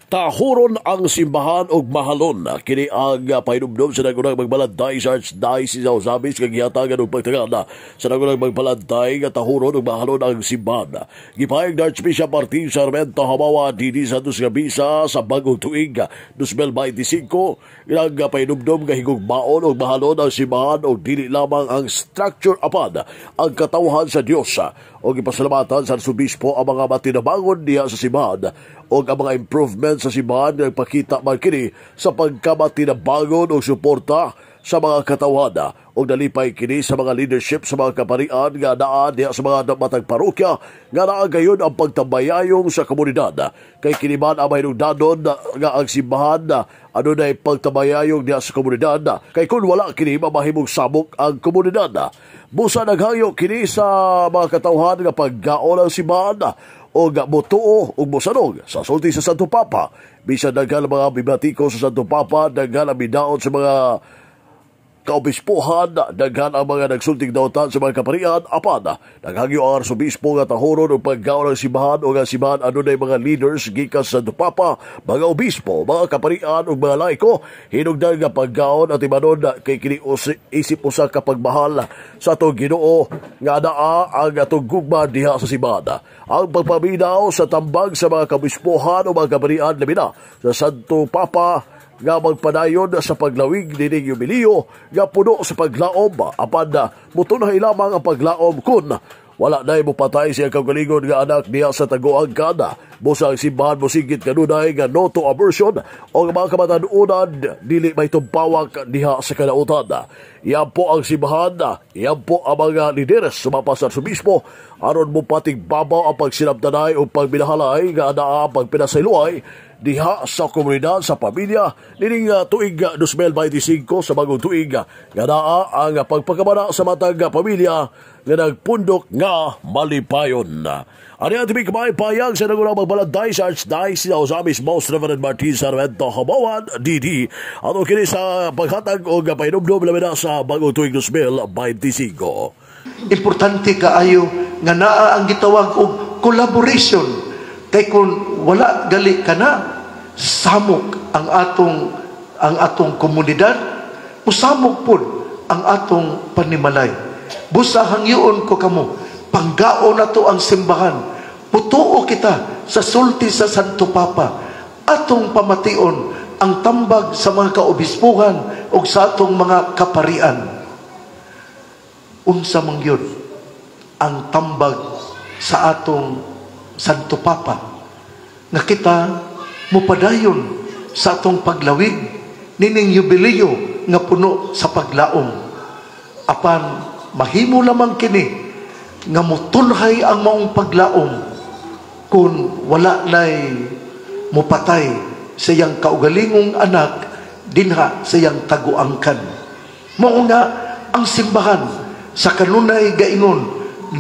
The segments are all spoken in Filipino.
Tahuron ang simbahan og mahalon kini ang pahinumdom sa nagunang magbalantay sa Archdiocese of Zambis kag gihatagan og pagtagada sa nagunang magbalantay nga tahuron og mahalon ang simbahan. Gipahayag ni Archbishop Martin Sarmiento Hamawa dinhi sa dus nga bisa sa bagong tuig 2025 ilang pahinumdom nga higugmaon og mahalon ang simbahan og dili lamang ang structure apan ang katawhan sa Dios o gipasalamatan sa Arsobispo ang mga matinabangon diha sa simbahan o ang mga improvements sa simbahan nga nagpakita man kini sa pagkamatinabangon o suporta sa mga katawhan o nalipay kini sa mga leadership sa mga kaparian nga naa diha sa mga matag parokya nga naa gayon ang pagtambayayong sa komunidad. Kay kini man ang mahinungdanon nga ang simbahan ano na pagtambayayong diha sa komunidad kay kung wala kini mamahimong sabok ang komunidad. Busa naghayo kini sa mga katawhan nga paggaon ang simbahan o motuo o mosanog sa sulti sa Santo Papa. Bisan daghan mga bibatiko sa Santo Papa, daghan ang bidaon sa mga kaobispohan, daghan ang mga nagsulting dautan sa mga kaparian, apan naghagyo ang Arsobispo nga tahuron o paggaon ng simbahan o nga simbahan ano na mga leaders gikan sa Santo Papa, mga obispo, mga kaparian o mga laiko, hinugdan nga paggaon at ibanon kay kini isip usa ka pagmahal sa atong Ginoo nga naa ang atong gugma diha sa simbahan. Ang pagpaminaw sa tambag sa mga kabispohan o mga kaparian labi na sa Santo Papa nga magpadayon sa paglawig dining Yubileo nga puno sa paglaom apan mutunhay lamang ang paglaom kun wala na mupatay siya kaugalingon nga anak niya sa taguang kada. Busa ang simbahan mosigit kanunay nga no to abortion o mga kamatanunan dili may tumpawak diha sa kanautan. Iyan po ang simbahan, iyan po ang mga lideres sumapas sa Arsobispo aron mo pating babaw ang pagsinabtanay o pagbinahalay nga naa pagpinasayloay diha sa komunidad, sa pamilya nining tuig 2025 sa bagong tuig nga naa ang pagpagkamana sa matag pamilya nga nagpundok nga malipayon. Ano yan tibig payag sa nagunang magbalantay sa Archdiocese of Zambis Most Reverend Martin Sarmiento Hamawan DD ato kini sa paghatag o pahinumdum labi na sa bagong tuig 2025. Importante kaayo nga naa ang gitawag og collaboration. Kay kung wala gali ka na, samok ang atong komunidad, usamok pod ang atong panimalay. Busa hangyoon ko kamo, panggaon na to ang simbahan. Putuo kita sa sulti sa Santo Papa. Atong pamation ang tambag sa mga kaobispuhan o sa atong mga kaparian. Unsa man yun ang tambag sa atong Santo Papa nga kita mupadayon sa atong paglawig nining Yubileo nga puno sa paglaom apan mahimo lamang kini nga mutulhay ang maong paglaom kung wala nay mupatay sa iyang kaugalingong anak dinha sa iyang taguangkan. Mao nga ang simbahan sa kanunay gaingon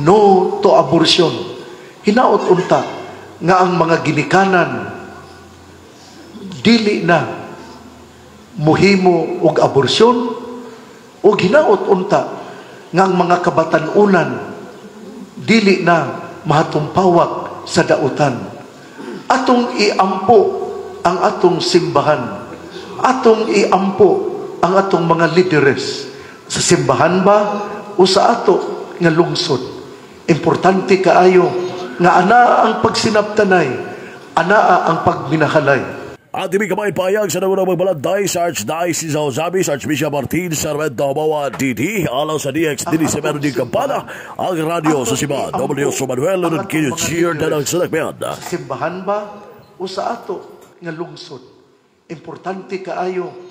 no to abortion. Hinaot unta nga ang mga ginikanan dili na muhimo og aborasyon o hinaot unta nga ang mga kabatanunan dili na mahatumpawak sa dautan. Atong iampo ang atong simbahan, atong iampo ang atong mga lideres sa simbahan ba o sa ato nga lungsod. Importante kaayo nga anaa ang pagsinabtanay, anaa ang pagminahalay. At ibig kamay payag sa nagunang magbalantay sa Archdiocese of Zambis, Archbishop Martin Sarmiento Hamawa DD, alang sa DX Dili sa meron din kampana, ang radyo sa simbahan. W. Manuel, Lunod Kinyo, cheer na ng salakmean. Simbahan ba o sa ato nga lungsod? Importante kaayo